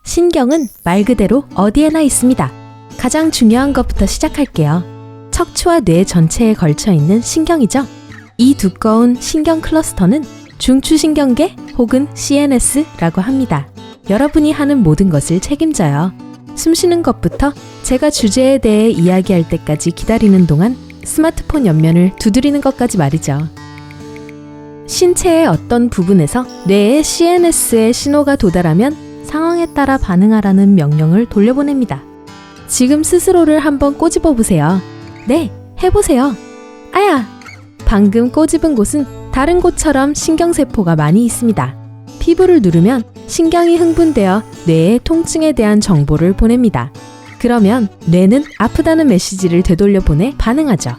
신경은 말 그대로 어디에나 있습니다. 가장 중요한 것부터 시작할게요. 척추와 뇌 전체에 걸쳐 있는 신경이죠. 이 두꺼운 신경 클러스터는 중추신경계 혹은 CNS라고 합니다. 여러분이 하는 모든 것을 책임져요. 숨쉬는 것부터 제가 주제에 대해 이야기할 때까지 기다리는 동안 스마트폰 옆면을 두드리는 것까지 말이죠. 신체의 어떤 부분에서 뇌의 CNS에 신호가 도달하면 상황에 따라 반응하라는 명령을 돌려보냅니다. 지금 스스로를 한번 꼬집어 보세요. 네, 해보세요. 아야! 방금 꼬집은 곳은 다른 곳처럼 신경세포가 많이 있습니다. 피부를 누르면 신경이 흥분되어 뇌에 통증에 대한 정보를 보냅니다. 그러면 뇌는 아프다는 메시지를 되돌려 보내 반응하죠.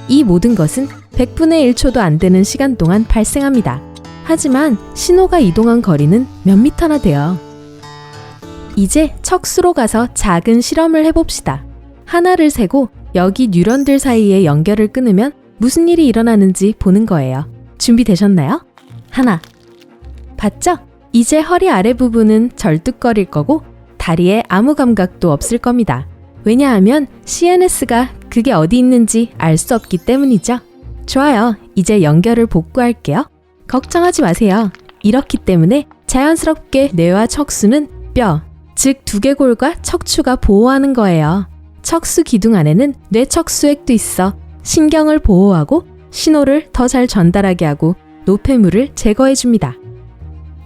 이 모든 것은 100분의 1초도 안 되는 시간 동안 발생합니다. 하지만 신호가 이동한 거리는 몇 미터나 돼요. 이제 척수로 가서 작은 실험을 해봅시다. 하나를 세고 여기 뉴런들 사이에 연결을 끊으면 무슨 일이 일어나는지 보는 거예요. 준비되셨나요? 하나. 봤죠? 이제 허리 아래 부분은 절뚝거릴 거고 다리에 아무 감각도 없을 겁니다. 왜냐하면 CNS가 그게 어디 있는지 알 수 없기 때문이죠. 좋아요. 이제 연결을 복구할게요. 걱정하지 마세요. 이렇기 때문에 자연스럽게 뇌와 척수는 뼈, 즉 두개골과 척추가 보호하는 거예요. 척수 기둥 안에는 뇌척수액도 있어 신경을 보호하고 신호를 더 잘 전달하게 하고 노폐물을 제거해줍니다.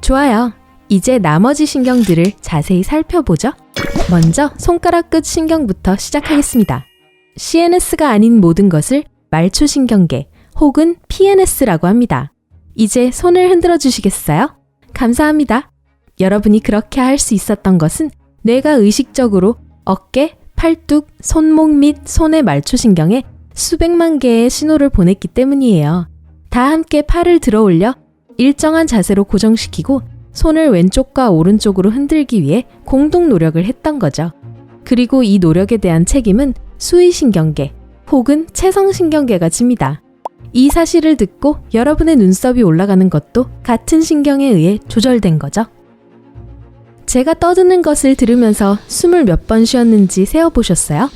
좋아요. 이제 나머지 신경들을 자세히 살펴보죠. 먼저 손가락 끝 신경부터 시작하겠습니다. CNS가 아닌 모든 것을 말초신경계 혹은 PNS라고 합니다. 이제 손을 흔들어 주시겠어요? 감사합니다. 여러분이 그렇게 할 수 있었던 것은 뇌가 의식적으로 어깨, 팔뚝, 손목 및 손의 말초신경에 수백만 개의 신호를 보냈기 때문이에요. 다 함께 팔을 들어 올려 일정한 자세로 고정시키고 손을 왼쪽과 오른쪽으로 흔들기 위해 공동 노력을 했던 거죠. 그리고 이 노력에 대한 책임은 수의신경계 혹은 체성신경계가 집니다. 이 사실을 듣고 여러분의 눈썹이 올라가는 것도 같은 신경에 의해 조절된 거죠. 제가 떠드는 것을 들으면서 숨을 몇 번 쉬었는지 세어보셨어요?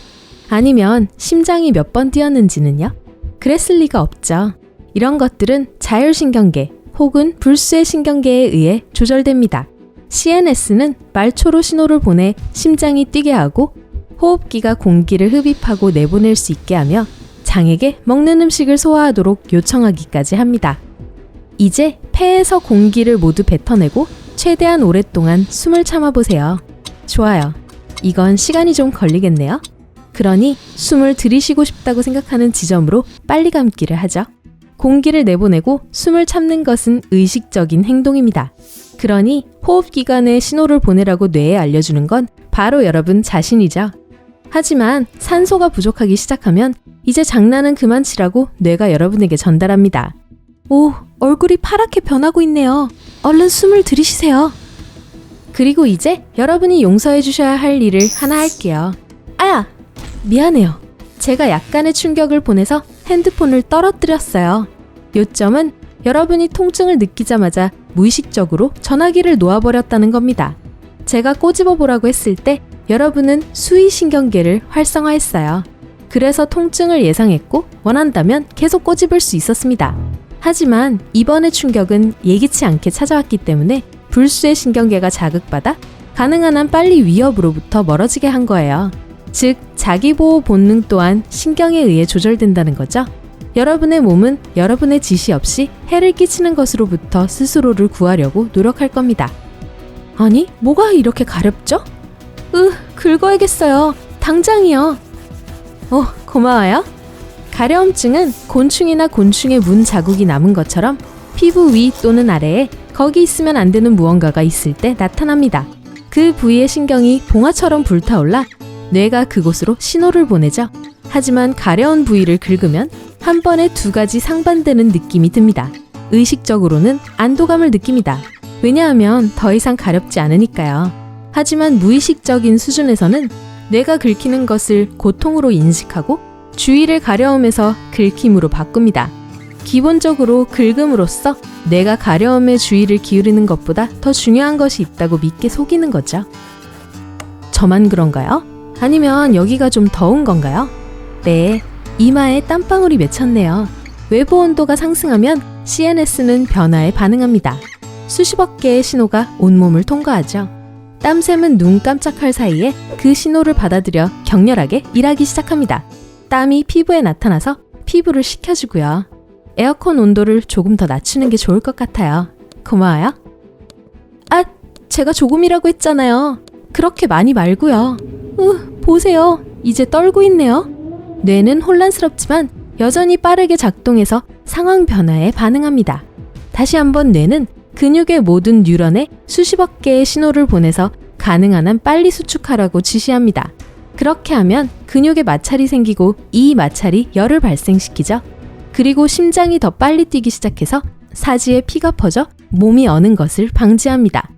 아니면 심장이 몇 번 뛰었는지는요? 그랬을 리가 없죠. 이런 것들은 자율신경계 혹은 불수의 신경계에 의해 조절됩니다. CNS는 말초로 신호를 보내 심장이 뛰게 하고 호흡기가 공기를 흡입하고 내보낼 수 있게 하며 장에게 먹는 음식을 소화하도록 요청하기까지 합니다. 이제 폐에서 공기를 모두 뱉어내고 최대한 오랫동안 숨을 참아보세요. 좋아요. 이건 시간이 좀 걸리겠네요. 그러니 숨을 들이쉬고 싶다고 생각하는 지점으로 빨리 감기를 하죠. 공기를 내보내고 숨을 참는 것은 의식적인 행동입니다. 그러니 호흡기관에 신호를 보내라고 뇌에 알려주는 건 바로 여러분 자신이죠. 하지만 산소가 부족하기 시작하면 이제 장난은 그만 치라고 뇌가 여러분에게 전달합니다. 오, 얼굴이 파랗게 변하고 있네요. 얼른 숨을 들이쉬세요. 그리고 이제 여러분이 용서해 주셔야 할 일을 하나 할게요. 아야! 미안해요. 제가 약간의 충격을 보내서 핸드폰을 떨어뜨렸어요. 요점은 여러분이 통증을 느끼자마자 무의식적으로 전화기를 놓아버렸다는 겁니다. 제가 꼬집어 보라고 했을 때 여러분은 수의신경계를 활성화했어요. 그래서 통증을 예상했고 원한다면 계속 꼬집을 수 있었습니다. 하지만 이번의 충격은 예기치 않게 찾아왔기 때문에 불수의 신경계가 자극받아 가능한 한 빨리 위협으로부터 멀어지게 한 거예요. 즉, 자기보호 본능 또한 신경에 의해 조절된다는 거죠. 여러분의 몸은 여러분의 지시 없이 해를 끼치는 것으로부터 스스로를 구하려고 노력할 겁니다. 아니, 뭐가 이렇게 가렵죠? 긁어야겠어요. 당장이요. 고마워요. 가려움증은 곤충이나 곤충의 문 자국이 남은 것처럼 피부 위 또는 아래에 거기 있으면 안 되는 무언가가 있을 때 나타납니다. 그 부위의 신경이 봉화처럼 불타올라 뇌가 그곳으로 신호를 보내죠. 하지만 가려운 부위를 긁으면 한 번에 두 가지 상반되는 느낌이 듭니다. 의식적으로는 안도감을 느낍니다. 왜냐하면 더 이상 가렵지 않으니까요. 하지만 무의식적인 수준에서는 뇌가 긁히는 것을 고통으로 인식하고 주위를 가려움에서 긁힘으로 바꿉니다. 기본적으로 긁음으로써 내가 가려움에 주의를 기울이는 것보다 더 중요한 것이 있다고 믿게 속이는 거죠. 저만 그런가요? 아니면 여기가 좀 더운 건가요? 네, 이마에 땀방울이 맺혔네요. 외부 온도가 상승하면 CNS는 변화에 반응합니다. 수십억 개의 신호가 온몸을 통과하죠. 땀샘은 눈 깜짝할 사이에 그 신호를 받아들여 격렬하게 일하기 시작합니다. 땀이 피부에 나타나서 피부를 식혀주고요. 에어컨 온도를 조금 더 낮추는 게 좋을 것 같아요. 고마워요. 아, 제가 조금이라고 했잖아요. 그렇게 많이 말고요. 보세요. 이제 떨고 있네요. 뇌는 혼란스럽지만 여전히 빠르게 작동해서 상황 변화에 반응합니다. 다시 한번 뇌는 근육의 모든 뉴런에 수십억 개의 신호를 보내서 가능한 한 빨리 수축하라고 지시합니다. 그렇게 하면 근육에 마찰이 생기고 이 마찰이 열을 발생시키죠. 그리고 심장이 더 빨리 뛰기 시작해서 사지에 피가 퍼져 몸이 어는 것을 방지합니다.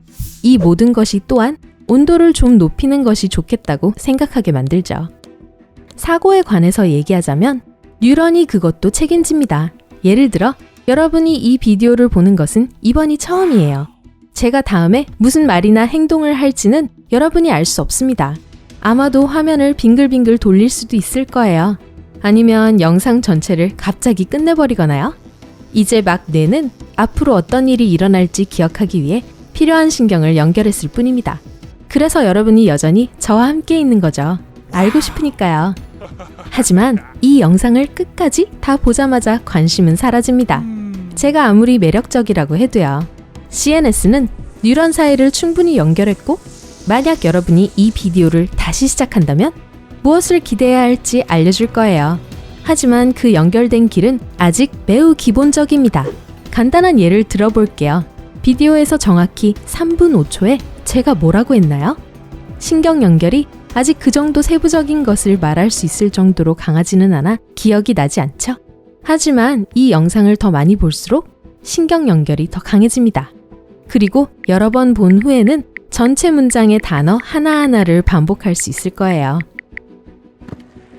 이 모든 것이 또한 온도를 좀 높이는 것이 좋겠다고 생각하게 만들죠. 사고에 관해서 얘기하자면 뉴런이 그것도 책임집니다. 예를 들어 여러분이 이 비디오를 보는 것은 이번이 처음이에요. 제가 다음에 무슨 말이나 행동을 할지는 여러분이 알 수 없습니다. 아마도 화면을 빙글빙글 돌릴 수도 있을 거예요. 아니면 영상 전체를 갑자기 끝내버리거나요. 이제 막 뇌는 앞으로 어떤 일이 일어날지 기억하기 위해 필요한 신경을 연결했을 뿐입니다. 그래서 여러분이 여전히 저와 함께 있는 거죠. 알고 싶으니까요. 하지만 이 영상을 끝까지 다 보자마자 관심은 사라집니다. 제가 아무리 매력적이라고 해도요. CNS는 뉴런 사이를 충분히 연결했고 만약 여러분이 이 비디오를 다시 시작한다면 무엇을 기대해야 할지 알려줄 거예요. 하지만 그 연결된 길은 아직 매우 기본적입니다. 간단한 예를 들어볼게요. 비디오에서 정확히 3분 5초에 제가 뭐라고 했나요? 신경 연결이 아직 그 정도 세부적인 것을 말할 수 있을 정도로 강하지는 않아 기억이 나지 않죠? 하지만 이 영상을 더 많이 볼수록 신경 연결이 더 강해집니다. 그리고 여러 번 본 후에는 전체 문장의 단어 하나하나를 반복할 수 있을 거예요.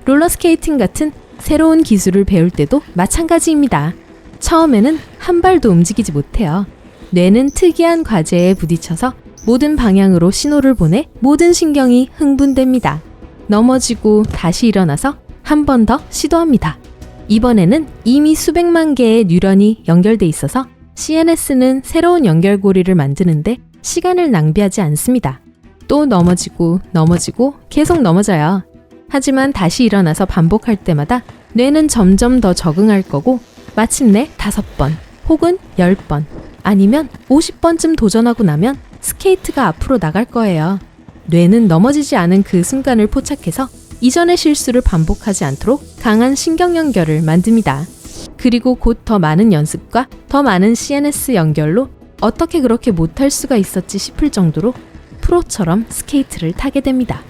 롤러스케이팅 같은 새로운 기술을 배울 때도 마찬가지입니다. 처음에는 한 발도 움직이지 못해요. 뇌는 특이한 과제에 부딪혀서 모든 방향으로 신호를 보내 모든 신경이 흥분됩니다. 넘어지고 다시 일어나서 한 번 더 시도합니다. 이번에는 이미 수백만 개의 뉴런이 연결돼 있어서 CNS는 새로운 연결고리를 만드는데 시간을 낭비하지 않습니다. 또 넘어지고 계속 넘어져요. 하지만 다시 일어나서 반복할 때마다 뇌는 점점 더 적응할 거고 마침내 5번 혹은 10번 아니면 50번쯤 도전하고 나면 스케이트가 앞으로 나갈 거예요. 뇌는 넘어지지 않은 그 순간을 포착해서 이전의 실수를 반복하지 않도록 강한 신경 연결을 만듭니다. 그리고 곧 더 많은 연습과 더 많은 CNS 연결로 어떻게 그렇게 못할 수가 있었지 싶을 정도로 프로처럼 스케이트를 타게 됩니다.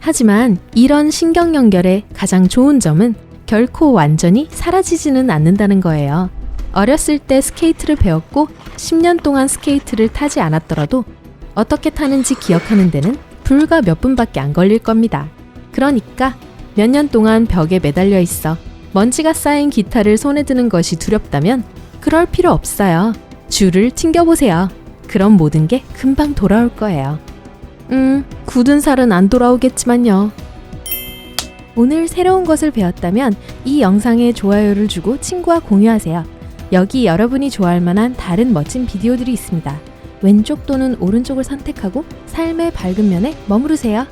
하지만 이런 신경 연결의 가장 좋은 점은 결코 완전히 사라지지는 않는다는 거예요. 어렸을 때 스케이트를 배웠고 10년 동안 스케이트를 타지 않았더라도 어떻게 타는지 기억하는 데는 불과 몇 분밖에 안 걸릴 겁니다. 그러니까 몇 년 동안 벽에 매달려 있어 먼지가 쌓인 기타를 손에 드는 것이 두렵다면 그럴 필요 없어요. 줄을 튕겨보세요. 그럼 모든 게 금방 돌아올 거예요. 굳은 살은 안 돌아오겠지만요. 오늘 새로운 것을 배웠다면 이 영상에 좋아요를 주고 친구와 공유하세요. 여기 여러분이 좋아할 만한 다른 멋진 비디오들이 있습니다. 왼쪽 또는 오른쪽을 선택하고 삶의 밝은 면에 머무르세요.